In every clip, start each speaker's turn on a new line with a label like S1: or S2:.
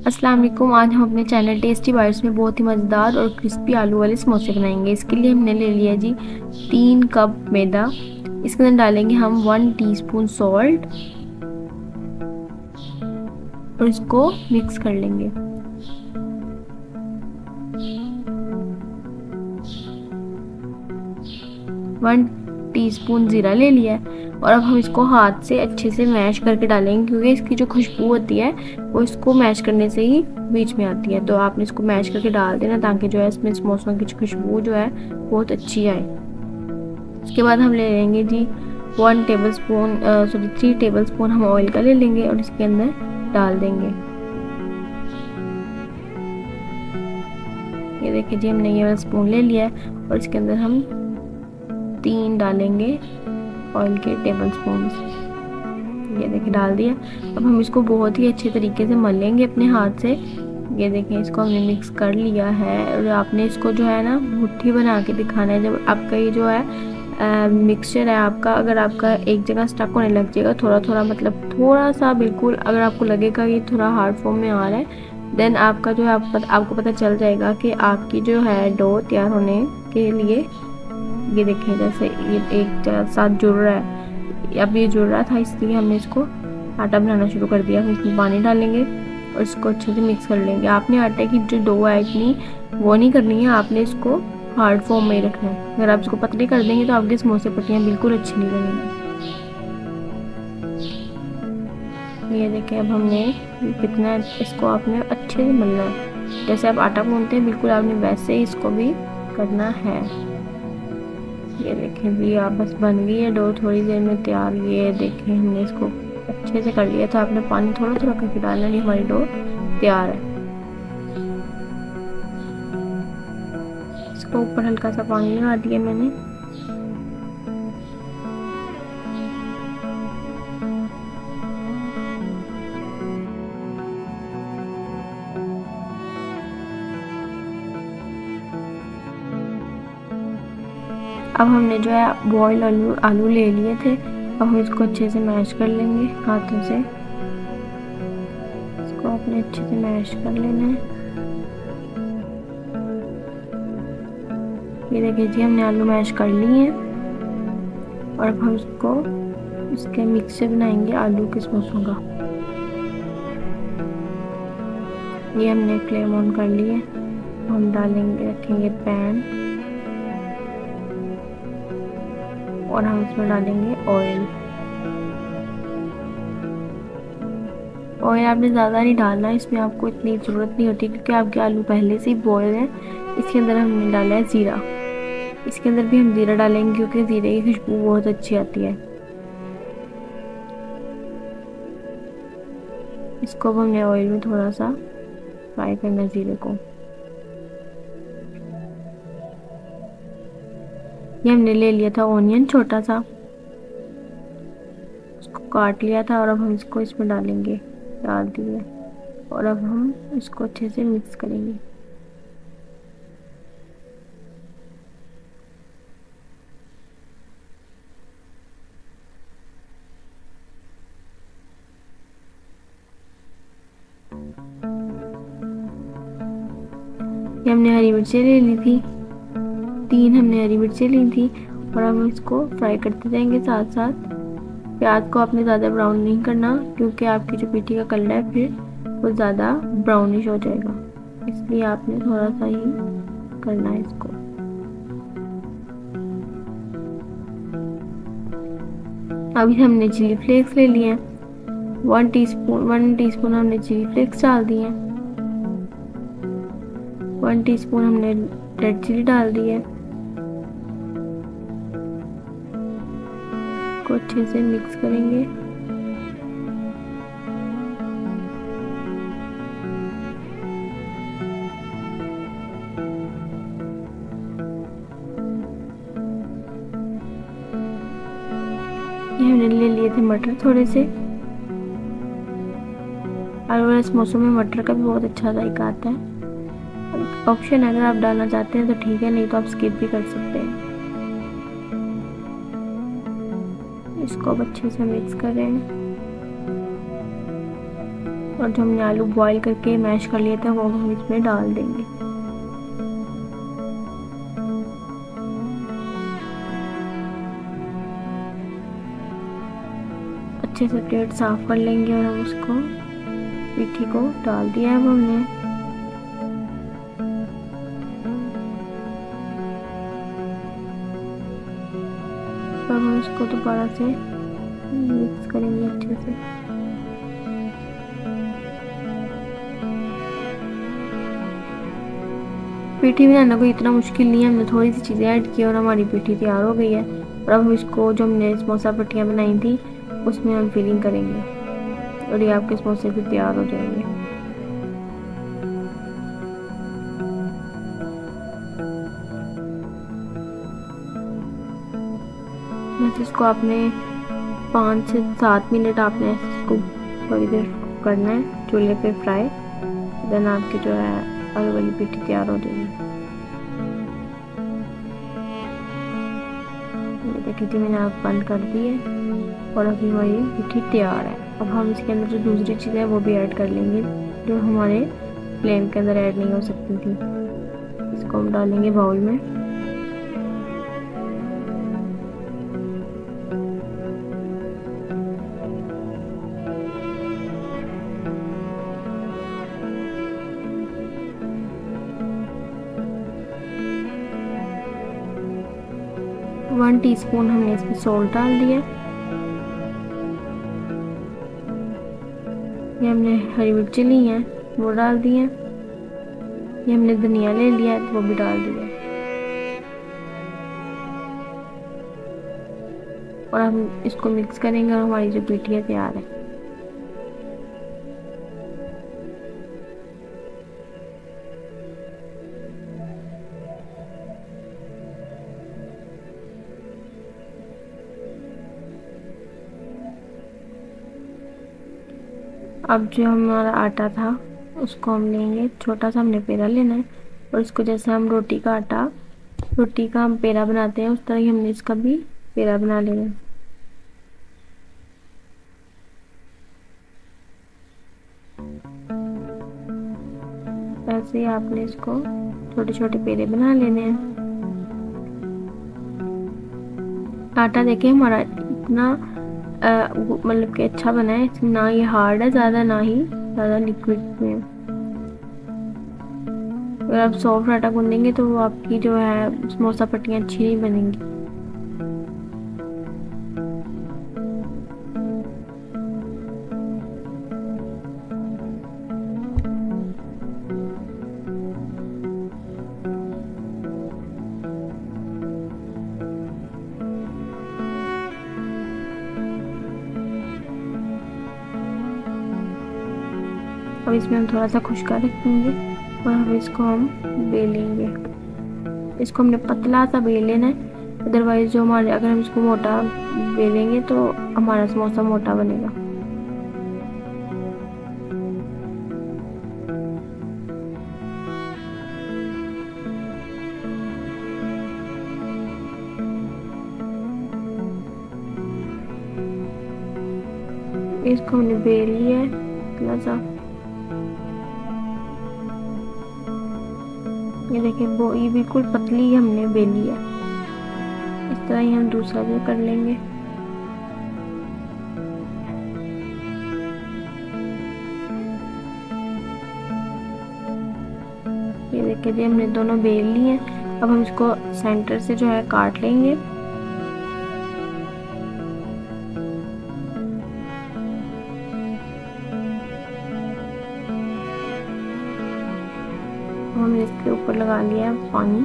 S1: अस्सलाम वालेकुम। आज हम अपने चैनल टेस्टी बाइट्स में बहुत ही मज़ेदार और क्रिस्पी आलू वाले समोसे बनाएंगे। इसके लिए हमने ले लिया जी 3 कप मैदा। इसके अंदर डालेंगे हम 1 टीस्पून सॉल्ट और इसको मिक्स कर लेंगे। वन टीस्पून ज़ीरा ले लिया है और अब हम इसको हाथ से अच्छे से मैश करके डालेंगे, क्योंकि इसकी जो खुशबू होती है वो इसको मैश करने से ही बीच में आती है। तो आपने इसको मैश करके डाल देना ताकि जो है इसमें समोसों की खुशबू जो है बहुत अच्छी आए। इसके बाद हम ले लेंगे जी 3 टेबलस्पून हम ऑयल का ले लेंगे और इसके अंदर डाल देंगे। ये देखिए जी, हमने ये वाला स्पून ले लिया है और इसके अंदर हम 3 डालेंगे ऑयल के टेबल स्पून। ये देखिए डाल दिया। अब हम इसको बहुत ही अच्छे तरीके से मल लेंगे अपने हाथ से। ये देखिए, इसको हमने मिक्स कर लिया है और आपने इसको जो है ना मुट्ठी बना के दिखाना है। जब आपका ये जो है मिक्सचर है आपका, अगर आपका एक जगह स्टक होने लग जाएगा थोड़ा थोड़ा, मतलब थोड़ा सा बिल्कुल, अगर आपको लगेगा ये थोड़ा हार्ड फॉर्म में आ रहा है, देन आपका जो है आपको पता चल जाएगा कि आपकी जो है डो तैयार होने के लिए। ये देखिए जैसे ये एक साथ जुड़ रहा है, अब ये जुड़ रहा था इसलिए हमने इसको आटा बनाना शुरू कर दिया। फिर इसमें पानी डालेंगे और इसको अच्छे से मिक्स कर लेंगे। आपने आटे की जो डो है इतनी वो नहीं करनी है, आपने इसको हार्ड फॉर्म में ही रखना है। अगर आप इसको पतली कर देंगे तो आपके समोसे पट्टियाँ बिल्कुल अच्छी नहीं लगेंगी। ये देखिए, अब हमने कितना इसको आपने अच्छे से मलना है, जैसे आप आटा गूंथते हैं बिल्कुल आपने वैसे ही इसको भी करना है। ये देखें जी, आप बस बन गई है डो थोड़ी देर में तैयार। ये देखें, हमने इसको अच्छे से कर लिया था। आपने पानी थोड़ा थोड़ा करके डालना, नहीं हमारी डो तैयार है। इसको ऊपर हल्का सा पानी लगा दिया मैंने। अब हमने जो है बॉयल आलू ले लिए थे। अब हम इसको अच्छे से मैश कर लेंगे हाथों से। इसको आपने अच्छे से मैश कर लेना है। ये देखिए जी, हमने आलू मैश कर लिए हैं और अब हम इसके मिक्स से बनाएंगे आलू के समोसों का। ये हमने फ्लेम ऑन कर लिए। हम रखेंगे पैन और हम इसमें डालेंगे ऑयल। ऑयल आपने ज़्यादा नहीं डालना, इसमें आपको इतनी ज़रूरत नहीं होती क्योंकि आपके आलू पहले से ही बॉयल हैं। इसके अंदर हमने डाला है ज़ीरा। इसके अंदर भी हम ज़ीरा डालेंगे क्योंकि ज़ीरे की खुशबू बहुत अच्छी आती है। इसको हमने ऑयल में थोड़ा सा फ्राई करना है ज़ीरे को। ये हमने ले लिया था ऑनियन छोटा सा, उसको काट लिया था और अब हम इसको इसमें डाल दिए और अब हम इसको अच्छे से मिक्स करेंगे। ये हमने हरी मिर्चें ले ली थी, 3 हमने हरी मिर्चें ली थी और हम इसको फ्राई करते जाएंगे साथ साथ। प्याज को आपने ज़्यादा ब्राउन नहीं करना क्योंकि आपकी जो पिट्ठी का कलर है फिर वो ज़्यादा ब्राउनिश हो जाएगा, इसलिए आपने थोड़ा सा ही करना है इसको। अभी हमने चिली फ्लेक्स ले लिए हैं, 1 टीस्पून हमने चिली फ्लेक्स डाल दिए हैं। 1 टीस्पून हमने रेड चिली डाल दी है। को अच्छे से मिक्स करेंगे। ये हमने ले लिए थे मटर थोड़े से। आलू वाले समोसों में मटर का भी बहुत अच्छा जायका आता है। ऑप्शन अगर आप डालना चाहते हैं तो ठीक है, नहीं तो आप स्किप भी कर सकते हैं। इसको अब अच्छे से मिक्स करें। और जो हमने आलू बॉईल करके मैश कर लिए थे वो हम इसमें डाल देंगे। अच्छे से प्लेट साफ कर लेंगे और हम उसको पिठी को डाल दिया है अब हमने। अब हम इसको दोबारा से मिक्स करेंगे अच्छे से। पिठी बनाना कोई इतना मुश्किल नहीं है, हमने थोड़ी सी चीज़ें ऐड की और हमारी पिठी तैयार हो गई है। और अब हम इसको जो हमने समोसा पट्टियाँ बनाई थी उसमें हम फिलिंग करेंगे और ये आपके समोसे भी तैयार हो जाएंगे। बस इसको आपने 5 से 7 मिनट आपने इसको थोड़ी देर करना है चूल्हे पे फ्राई। देन आपकी जो है आलू वाली पिठी तैयार हो जाएगी। ये देखिए थी मैंने आग बंद कर दी है और अभी हमारी पिठी तैयार है। अब हम इसके अंदर जो दूसरी चीज़ है वो भी ऐड कर लेंगे जो हमारे फ्लेम के अंदर ऐड नहीं हो सकती थी। इसको हम डालेंगे बाउल में। वन टीस्पून हमने इसमें सॉल्ट डाल दिया। ये हमने हरी मिर्ची ली है वो डाल दी है। ये हमने धनिया ले लिया है तो वो भी डाल दिया। और हम इसको मिक्स करेंगे और हमारी जो पिठियाँ तैयार है। अब जो हमारा आटा था उसको हम लेंगे, छोटा सा हमने पेड़ा लेना है और इसको जैसे हम रोटी का हम पेड़ा बनाते हैं उस तरह ही हमने इसका भी पेड़ा बना लेना है। ऐसे ही आपने इसको छोटे छोटे पेड़े बना लेने हैं। आटा देखिए हमारा इतना मतलब कि अच्छा बना है, ना ये हार्ड है ज़्यादा ना ही ज़्यादा लिक्विड में। अगर आप सॉफ्ट आटा गूंदेंगे तो वो आपकी जो है समोसा पट्टियाँ अच्छी नहीं बनेंगी। अब इसमें हम थोड़ा सा खुश्का रखेंगे और अब इसको हम बेलेंगे। इसको हमने पतला सा बेल लेना है, अदरवाइज जो हमारे अगर हम इसको मोटा बेलेंगे तो हमारा समोसा मोटा बनेगा। इसको हमने बेल लिया है पतला सा। ये देखिए वो ये बिल्कुल पतली हमने बेली है। इस तरह ही हम दूसरा भी कर लेंगे। ये देखिए जी हमने दोनों बेल ली हैं। अब हम इसको सेंटर से जो है काट लेंगे। हमने इसके ऊपर लगा लिया पानी।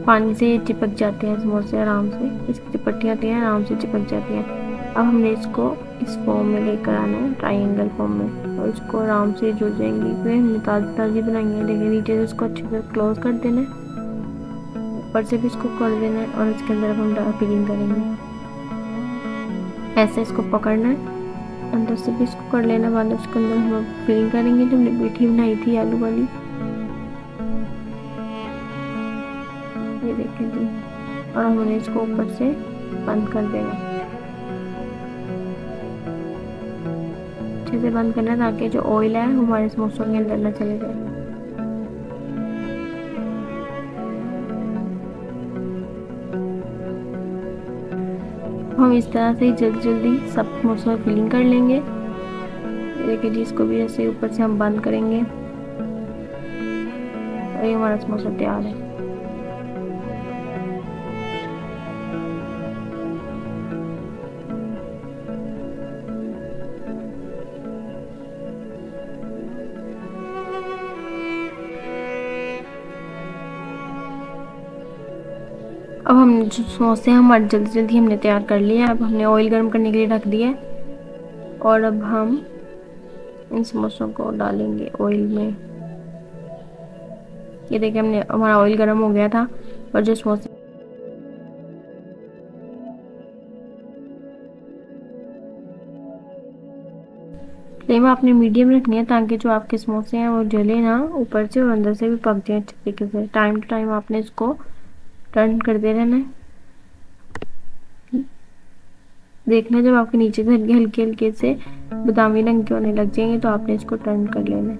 S1: पानी से ये चिपक जाते हैं समोसे आराम से, इसकी जो पट्टियाँ होती हैं आराम से चिपक जाती हैं। अब हमने इसको इस फॉर्म में लेकर आना है, ट्रायंगल फॉर्म में, और इसको आराम से जुड़ जाएंगी। फिर हमने ताज़ी ताज़ी बनाई है। देखिए नीचे से इसको अच्छे से क्लोज कर देना है, ऊपर से भी इसको कर देना है और इसके अंदर अब हम फिलिंग करेंगे। ऐसे इसको पकड़ना है, अंदर से भी इसको कर लेना, बाद उसके अंदर हम फिलिंग करेंगे जो हमने पिठी बनाई थी आलू वाली। ये देखें जी, और हमने इसको ऊपर से बंद कर देना। अच्छे से बंद करना है ताकि जो ऑयल है हमारे समोसों के अंदर ना चले जाए। हम इस तरह से जल्दी जल्दी सब समोसों में फिलिंग कर लेंगे। देखिए जी, इसको भी ऐसे ऊपर से हम बंद करेंगे और ये हमारा समोसा तैयार है। अब हम जो समोसे हमारे जल्दी जल्दी हमने तैयार कर लिए। अब हमने ऑयल गर्म करने के लिए रख दिया है और अब हम इन समोसों को डालेंगे ऑयल में। ये देखिए, हमने हमारा ऑयल गर्म हो गया था और जो समोसे फ्लेम आपने मीडियम रखनी है ताकि जो आपके समोसे हैं वो जले ना ऊपर से और अंदर से भी पक जाए अच्छे तरीके से। टाइम टू टाइम आपने इसको टर्न करते रहना है। देखना जब आपके नीचे से हल्के हल्के हल्के से बादामी रंग के होने लग जाएंगे तो आपने इसको टर्न कर लेना है।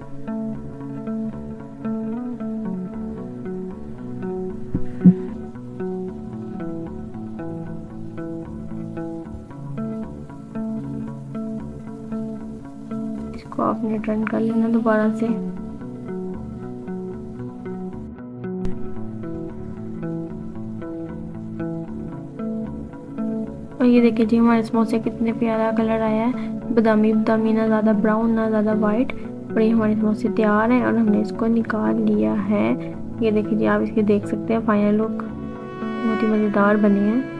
S1: इसको आपने टर्न कर लेना दोबारा से। और ये देखिए जी, हमारे समोसे कितने प्यारा कलर आया है, बादामी बादामी, ना ज़्यादा ब्राउन ना ज़्यादा वाइट। और ये हमारे समोसे तैयार हैं और हमने इसको निकाल लिया है। ये देखिए जी, आप इसके देख सकते हैं फाइनल लुक, बहुत ही मज़ेदार बने हैं।